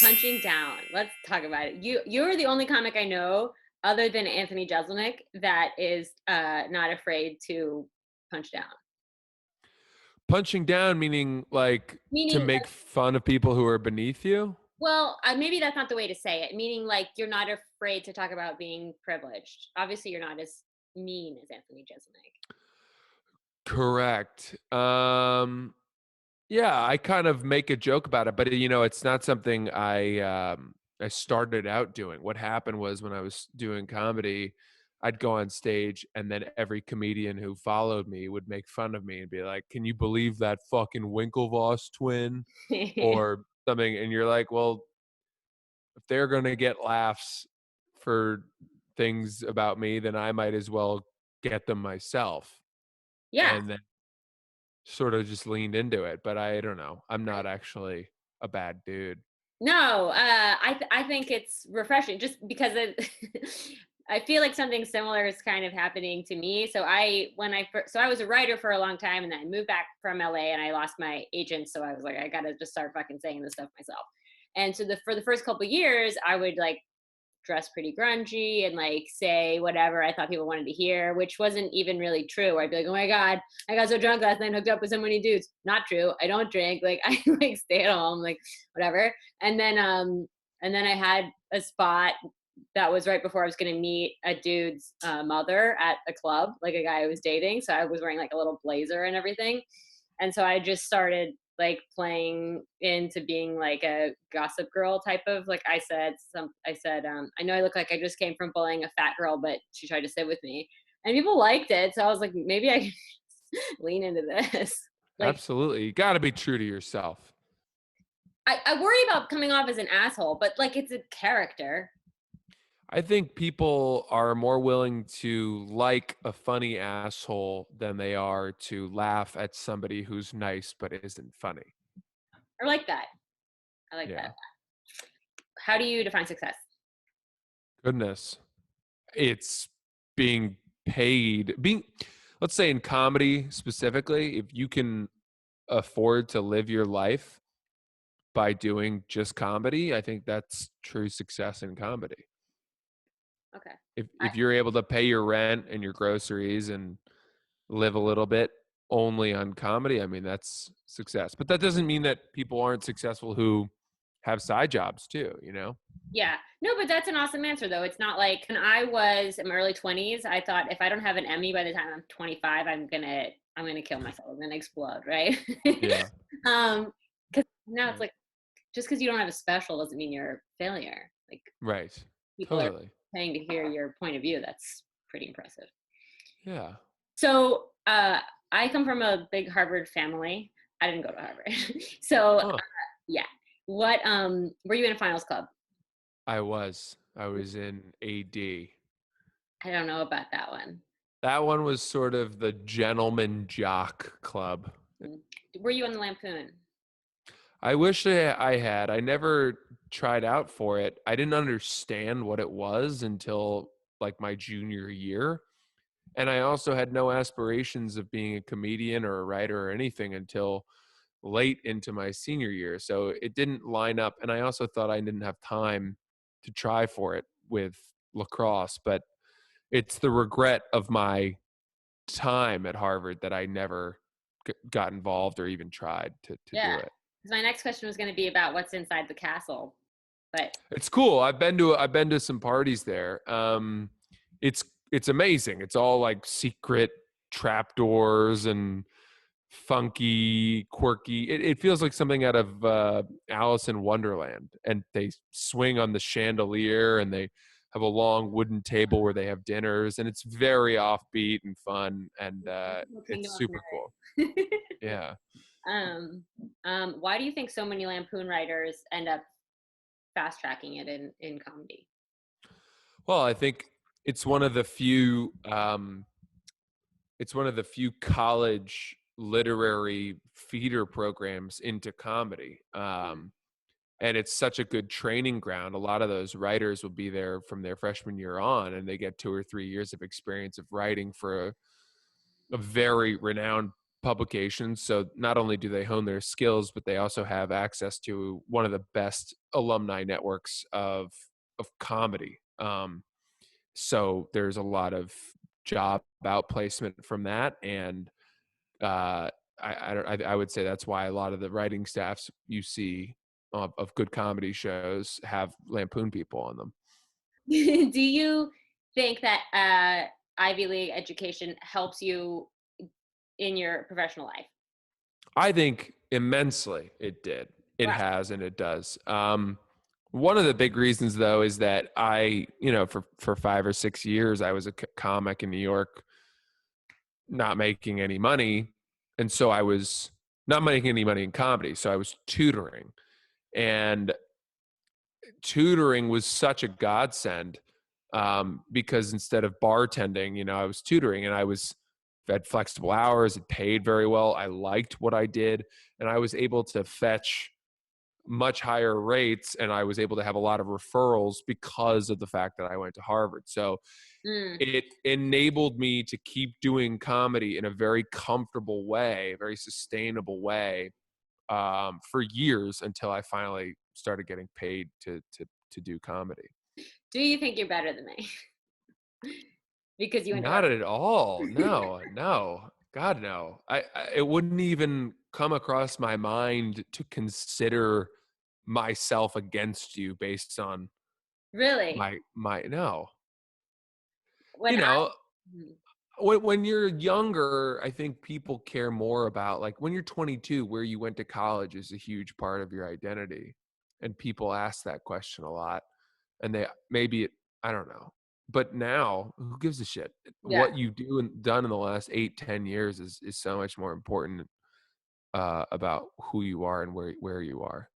Punching down. Let's talk about it. You're the only comic I know other than Anthony Jeselnik that is not afraid to punch down. Punching down meaning like to Meaning make fun of people who are beneath you? well, maybe that's not the way to say it. Meaning, like, you're not afraid to talk about being privileged. Obviously, you're not as mean as Anthony Jeselnik. Correct. Yeah, I kind of make a joke about it, but it's not something I started out doing. What happened was when I was doing comedy, I'd go on stage and then every comedian who followed me would make fun of me and be like, "Can you believe that fucking Winklevoss twin?" or something, and you're like, "Well, if they're going to get laughs for things about me, then I might as well get them myself." Yeah. And then sort of just leaned into it, but I don't know. I'm not actually a bad dude. No, I think it's refreshing just because it, I feel like something similar is kind of happening to me. So I was a writer for a long time, and then I moved back from LA, and I lost my agent. So I was like, I gotta just start fucking saying this stuff myself. And so for the first couple of years, I would like dress pretty grungy and like say whatever I thought people wanted to hear, which wasn't even really true. I'd be like, oh my God, I got so drunk last night and hooked up with so many dudes. Not true. I don't drink. Like I like stay at home, like whatever. And then I had a spot that was right before I was gonna meet a dude's mother at a club, like a guy I was dating. So I was wearing like a little blazer and everything. And so I just started like playing into being like a gossip girl type of like I said, I know I look like I just came from bullying a fat girl, but she tried to sit with me. And people liked it. So I was like, maybe I can lean into this. Like Absolutely. You got to be true to yourself. I worry about coming off as an asshole, but like it's a character. I think people are more willing to like a funny asshole than they are to laugh at somebody who's nice but isn't funny. I like that. I like that. Yeah. How do you define success? Goodness. It's being paid. Let's say in comedy specifically, if you can afford to live your life by doing just comedy, I think that's true success in comedy. Okay. I, If you're able to pay your rent and your groceries and live a little bit only on comedy, I mean that's success. But that doesn't mean that people aren't successful who have side jobs too, you know? Yeah. No, but that's an awesome answer though. It's not like when I was in my early 20s, I thought if I don't have an Emmy by the time I'm 25, I'm gonna kill myself. I'm gonna explode, right? Yeah. Because now it's Right. like just because you don't have a special doesn't mean you're a failure. Like Right. people are Totally. paying to hear your point of view. That's pretty impressive. Yeah. So I come from a big Harvard family. I didn't go to Harvard. So Huh. yeah. What were you in a finals club? I was in AD. I don't know about that one. That one was sort of the gentleman jock club. Mm. Were you on the Lampoon? I wish I had. I never tried out for it. I didn't understand what it was until like my junior year. And I also had no aspirations of being a comedian or a writer or anything until late into my senior year. So it didn't line up. And I also thought I didn't have time to try for it with lacrosse. But it's the regret of my time at Harvard that I never got involved or even tried to Yeah. do it. 'Cause my next question was going to be about what's inside the castle, but It's cool. I've been to some parties there. It's it's amazing. It's all like secret trapdoors and funky, quirky. It feels like something out of Alice in Wonderland. And they swing on the chandelier, and they have a long wooden table where they have dinners, and it's very offbeat and fun, and Little it's Kingdom of super cool. Nerd. Yeah. um, why do you think so many Lampoon writers end up fast tracking it in comedy? Well, I think it's one of the few it's one of the few college literary feeder programs into comedy. And it's such a good training ground. A lot of those writers will be there from their freshman year on, and they get 2 or 3 years of experience of writing for a very renowned publications. So not only do they hone their skills, but they also have access to one of the best alumni networks of comedy. So there's a lot of job outplacement from that, and uh, I would say that's why a lot of the writing staffs you see of good comedy shows have Lampoon people on them. Do you think that Ivy League education helps you in your professional life? I think immensely it did. It Wow. has and it does. One of the big reasons though is that for 5 or 6 years I was a comic in New York, not making any money, and so I was not making any money in comedy. So I was tutoring, and tutoring was such a godsend because instead of bartending, I was tutoring, and I was had flexible hours. It paid very well. I liked what I did, and I was able to fetch much higher rates, and I was able to have a lot of referrals because of the fact that I went to Harvard. So Mm. it enabled me to keep doing comedy in a very comfortable way, a very sustainable way, for years until I finally started getting paid to do comedy. Do you think you're better than me? Because you went to Not Harvard. at all. No, no. God, no. It wouldn't even come across my mind to consider myself against you based on Really? my no. When You I know, Mhm. when you're younger, I think people care more about, like, when you're 22, where you went to college is a huge part of your identity. And people ask that question a lot. And they maybe it, I don't know. But now, who gives a shit? Yeah. What you do and done in the last 8, 10 years is so much more important about who you are and where you are.